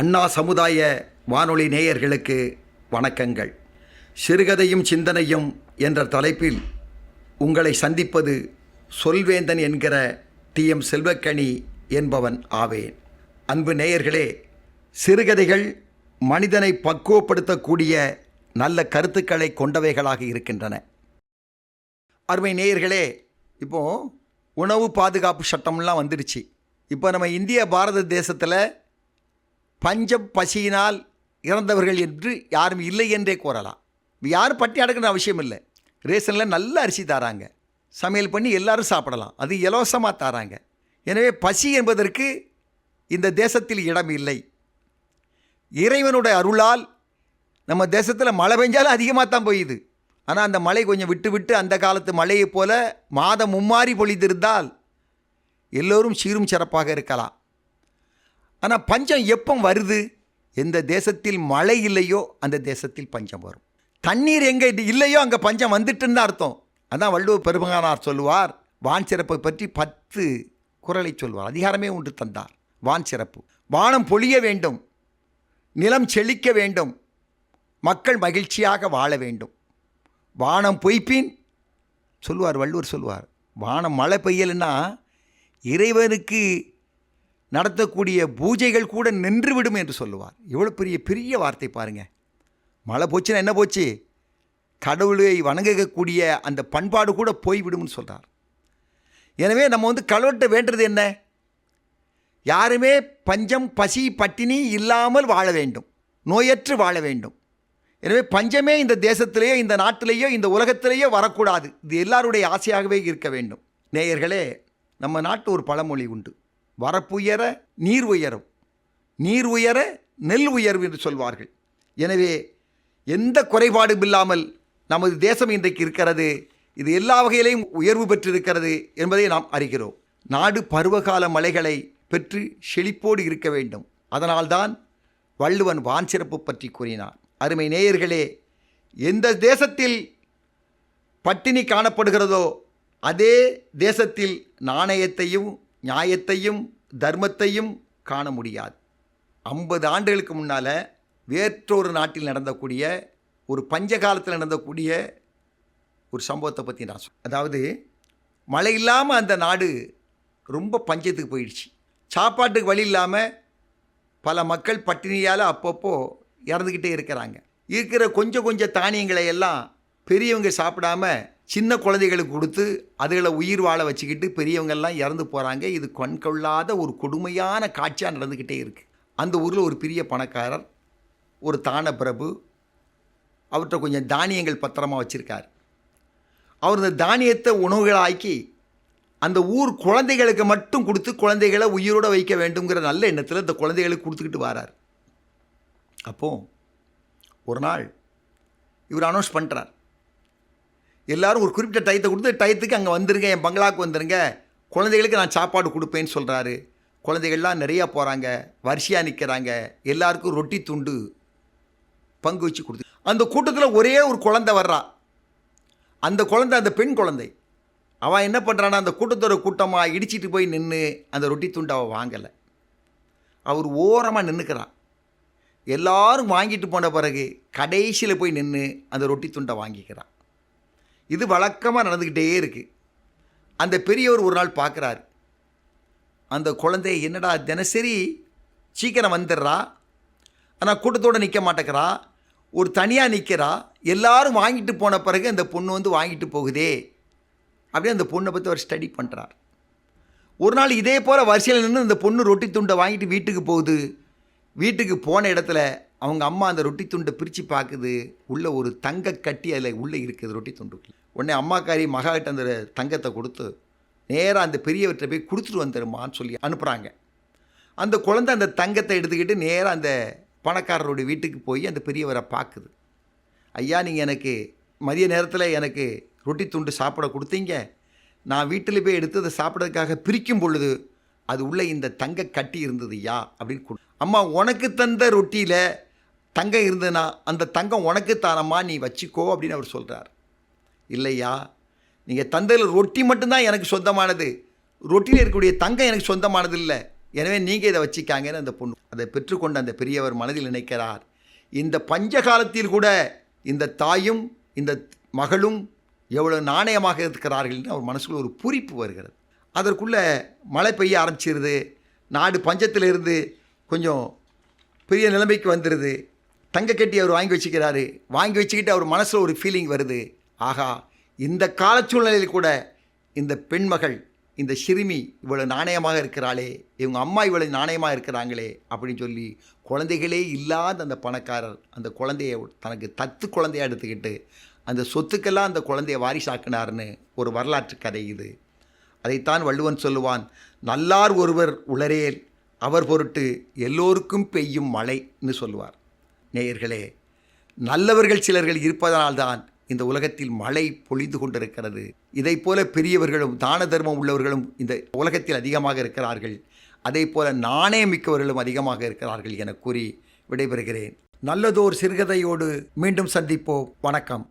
அண்ணா சமுதாய வானொலி நேயர்களுக்கு வணக்கங்கள். சிறுகதையும் சிந்தனையும் என்ற தலைப்பில் உங்களை சந்திப்பது சொல்வேந்தன் என்கிற TM செல்வக்கனி என்பவன் ஆவேன். அன்பு நேயர்களே, சிறுகதைகள் மனிதனை பக்குவப்படுத்தக்கூடிய நல்ல கருத்துக்களை கொண்டவைகளாக இருக்கின்றன. அருமை நேயர்களே, இப்போது உணவு பாதுகாப்பு சட்டம்லாம் வந்துடுச்சு. இப்போ நம்ம இந்திய பாரத தேசத்தில் பஞ்சம் பசியினால் இறந்தவர்கள் என்று யாரும் இல்லை என்றே கூறலாம். யாரும் பட்டி அடக்கிற அவசியம் இல்லை. ரேஷனில் நல்ல அரிசி தராங்க, சமையல் பண்ணி எல்லாரும் சாப்பிடலாம், அது இலவசமாக தராங்க. எனவே பசி என்பதற்கு இந்த தேசத்தில் இடம் இல்லை. இறைவனுடைய அருளால் நம்ம தேசத்தில் மழை பெஞ்சாலும் அதிகமாக தான் பெய்யுது. ஆனால் அந்த மழை கொஞ்சம் விட்டு விட்டு அந்த காலத்து மழையைப் போல மாதம் மும்மாறி பொழிந்திருந்தால் எல்லோரும் சீரும் சிறப்பாக இருக்கலாம். ஆனால் பஞ்சம் எப்போ வருது? எந்த தேசத்தில் மழை இல்லையோ அந்த தேசத்தில் பஞ்சம் வரும். தண்ணீர் எங்கே இல்லையோ அங்கே பஞ்சம் வந்துட்டுன்னு தான் அர்த்தம். அதான் வள்ளுவர் பெருமகனார் சொல்லுவார், வான் சிறப்பை பற்றி 10 குறளை சொல்வார். அதிகாரமே ஒன்று தந்தார். வான் சிறப்பு. வானம் பொழிய வேண்டும், நிலம் செழிக்க வேண்டும், மக்கள் மகிழ்ச்சியாக வாழ வேண்டும். வானம் பொய்ப்பின் சொல்லுவார் வள்ளுவர் சொல்லுவார், வானம் மழை பெய்யலைன்னா இறைவனுக்கு நடத்தக்கூடிய பூஜைகள் கூட நின்றுவிடும் என்று சொல்லுவார். எவ்வளோ பெரிய வார்த்தை பாருங்கள். மழை போச்சுன்னா என்ன போச்சு? கடவுளை வணங்கக்கூடிய அந்த பண்பாடு கூட போய்விடும்னு சொல்கிறார். எனவே நம்ம கடவுள்கிட்ட வேண்டுறது என்ன? யாருமே பஞ்சம் பசி பட்டினி இல்லாமல் வாழ வேண்டும், நோயற்று வாழ வேண்டும். எனவே பஞ்சமே இந்த தேசத்திலேயோ இந்த நாட்டிலேயோ இந்த உலகத்திலேயோ வரக்கூடாது. இது எல்லாருடைய ஆசையாகவே இருக்க வேண்டும். நேயர்களே, நம்ம நாட்டு ஒரு பழமொழி உண்டு, வரப்புயர நீர் உயரும், நீர் உயர நெல் உயரும் என்று சொல்வார்கள். எனவே எந்த குறைபாடும் இல்லாமல் நமது தேசம் இன்றைக்கு இருக்கிறது. இது எல்லா வகையிலையும் உயர்வு பெற்றிருக்கிறது என்பதை நாம் அறிகிறோம். நாடு பருவகால மழைகளை பெற்று செழிப்போடு இருக்க வேண்டும். அதனால்தான் வள்ளுவன் வான் சிறப்பு பற்றி கூறினார். அருமை நேயர்களே, எந்த தேசத்தில் பட்டினி காணப்படுகிறதோ அதே தேசத்தில் நாணயத்தையும் நியாயத்தையும் தர்மத்தையும் காண முடியாது. 50 ஆண்டுகளுக்கு முன்னால் வேற்றொரு நாட்டில் நடந்தக்கூடிய ஒரு பஞ்ச காலத்தில் நடந்தக்கூடிய ஒரு சம்பவத்தை பற்றி நான் அதாவது மழை இல்லாமல் அந்த நாடு ரொம்ப பஞ்சத்துக்கு போயிடுச்சு. சாப்பாட்டுக்கு வழி இல்லாமல் பல மக்கள் பட்டினியால் அப்பப்போ இறந்துக்கிட்டே இருக்கிறாங்க. இருக்கிற கொஞ்சம் தானியங்களை எல்லாம் பெரியவங்க சாப்பிடாம சின்ன குழந்தைகளுக்கு கொடுத்து அதுகளை உயிர் வாழ வச்சுக்கிட்டு பெரியவங்கள்லாம் இறந்து போகிறாங்க. இது கண்கொள்ளாத ஒரு கொடுமையான காட்சியாக நடந்துக்கிட்டே இருக்குது. அந்த ஊரில் ஒரு பெரிய பணக்காரர், ஒரு தான பிரபு, அவர்கிட்ட கொஞ்சம் தானியங்கள் பத்திரமாக வச்சுருக்கார். அவர் இந்த தானியத்தை உணவுகளாக்கி அந்த ஊர் குழந்தைகளுக்கு மட்டும் கொடுத்து குழந்தைகளை உயிரோடு வைக்க வேண்டுங்கிற நல்ல எண்ணத்தில் இந்த குழந்தைகளுக்கு கொடுத்துக்கிட்டு வரார். அப்போது ஒரு நாள் இவர் அனௌன்ஸ் பண்ணுறார், எல்லோரும் ஒரு குறிப்பிட்ட டயத்தை கொடுத்து டயத்துக்கு அங்கே வந்துருங்க, என் பங்களாவுக்கு வந்துருங்க, குழந்தைகளுக்கு நான் சாப்பாடு கொடுப்பேன்னு சொல்கிறாரு. குழந்தைகள்லாம் நிறையா போகிறாங்க, வரிசையாக நிற்கிறாங்க, எல்லாருக்கும் ரொட்டி துண்டு பங்கு வச்சு கொடுத்து. அந்த கூட்டத்தில் ஒரே ஒரு குழந்தை வர்றா. அந்த குழந்தை அந்த பெண் குழந்தை. அவன் என்ன பண்ணுறான்னா, அந்த கூட்டத்தோட கூட்டமாக இடிச்சிட்டு போய் நின்று அந்த ரொட்டி துண்டு அவள் வாங்கலை. அவர் ஓரமாக நின்றுக்கிறான். எல்லாரும் வாங்கிட்டு போன பிறகு கடைசியில் போய் நின்று அந்த ரொட்டி துண்டை வாங்கிக்கிறான். இது வழக்கமாக நடந்துக்கிட்டே இருக்குது. அந்த பெரியவர் ஒரு நாள் பார்க்குறாரு, அந்த குழந்தை என்னடா தினசரி சீக்கிரம் வந்துடுறா, ஆனால் கூட்டத்தோடு நிற்க மாட்டேங்கிறா, ஒரு தனியாக நிற்கிறா, எல்லாரும் வாங்கிட்டு போன பிறகு அந்த பொண்ணு வாங்கிட்டு போகுதே அப்படியே அந்த பொண்ணை பற்றி அவர் ஸ்டடி பண்ணுறார். ஒரு நாள் இதே போல் வரிசையில் நின்று அந்த பொண்ணு ரொட்டி துண்டை வாங்கிட்டு வீட்டுக்கு போகுது. வீட்டுக்கு போன இடத்துல அவங்க அம்மா அந்த ரொட்டி துண்டை பிரித்து பார்க்குது. உள்ளே ஒரு தங்க கட்டி அதில் உள்ளே இருக்குது ரொட்டி துண்டுக்கு. உடனே அம்மாக்காரி மகாகிட்ட அந்த தங்கத்தை கொடுத்து நேராக அந்த பெரியவற்றை போய் கொடுத்துட்டு வந்துடுமான்னு சொல்லி அனுப்புகிறாங்க. அந்த குழந்தை அந்த தங்கத்தை எடுத்துக்கிட்டு நேராக அந்த பணக்காரருடைய வீட்டுக்கு போய் அந்த பெரியவரை பார்க்குது. ஐயா, நீங்கள் எனக்கு மதிய நேரத்தில் எனக்கு ரொட்டி துண்டு சாப்பிட கொடுத்தீங்க, நான் வீட்டில் போய் எடுத்து அதை சாப்பிட்றதுக்காக பிரிக்கும் பொழுது அது உள்ளே இந்த தங்க கட்டி இருந்தது ஐயா அப்படின்னு. அம்மா, உனக்கு தந்த ரொட்டியில் தங்கம் இருந்ததுன்னா அந்த தங்கம் உனக்கு தானம்மா, நீ வச்சுக்கோ அப்படின்னு அவர் சொல்கிறார். இல்லையா, நீங்கள் தந்ததில் ரொட்டி மட்டும்தான் எனக்கு சொந்தமானது, ரொட்டியில் இருக்கக்கூடிய தங்கம் எனக்கு சொந்தமானது இல்லை, எனவே நீங்கள் இதை வச்சுக்காங்கன்னு அந்த பொண்ணு அதை பெற்றுக்கொண்ட அந்த பெரியவர் மனதில் நினைக்கிறார். இந்த பஞ்ச காலத்தில் கூட இந்த தாயும் இந்த மகளும் எவ்வளோ நாணயமாக இருக்கிறார்கள் என்று அவர் மனசுக்குள்ள ஒரு பூரிப்பு வருகிறது. அதற்குள்ளே மழை பெய்ய ஆரம்பிச்சிருது. நாடு பஞ்சத்திலிருந்து கொஞ்சம் பெரிய நிலைமைக்கு வந்துடுது. தங்க கட்டி அவர் வாங்கி வச்சுக்கிறாரு. வாங்கி வச்சுக்கிட்டு அவர் மனசில் ஒரு ஃபீலிங் வருது. ஆகா, இந்த கால சூழ்நிலையில் கூட இந்த பெண்மகள், இந்த சிறுமி இவ்வளோ நாணயமாக இருக்கிறாளே, இவங்க அம்மா இவ்வளோ நாணயமாக இருக்கிறாங்களே அப்படின்னு சொல்லி குழந்தைகளே இல்லாத அந்த பணக்காரர் அந்த குழந்தைய தனக்கு தத்து குழந்தையாக எடுத்துக்கிட்டு அந்த சொத்துக்கெல்லாம் அந்த குழந்தைய வாரிசாக்கினார்னு ஒரு வரலாற்று கதை இது. அதைத்தான் வள்ளுவன் சொல்லுவான், நல்லார் ஒருவர் உளரேல் அவர் பொருட்டு எல்லோருக்கும் பெய்யும் மழைன்னு சொல்லுவார். நேயர்களே, நல்லவர்கள் சிலர்கள் இருப்பதனால்தான் இந்த உலகத்தில் மழை பொழிந்து கொண்டிருக்கிறது. இதை போல பெரியவர்களும் தான தர்மம் உள்ளவர்களும் இந்த உலகத்தில் அதிகமாக இருக்கிறார்கள். அதே போல நாணயமிக்கவர்களும் அதிகமாக இருக்கிறார்கள் என கூறி விடைபெறுகிறேன். நல்லதோர் சிறுகதையோடு மீண்டும் சந்திப்போம். வணக்கம்.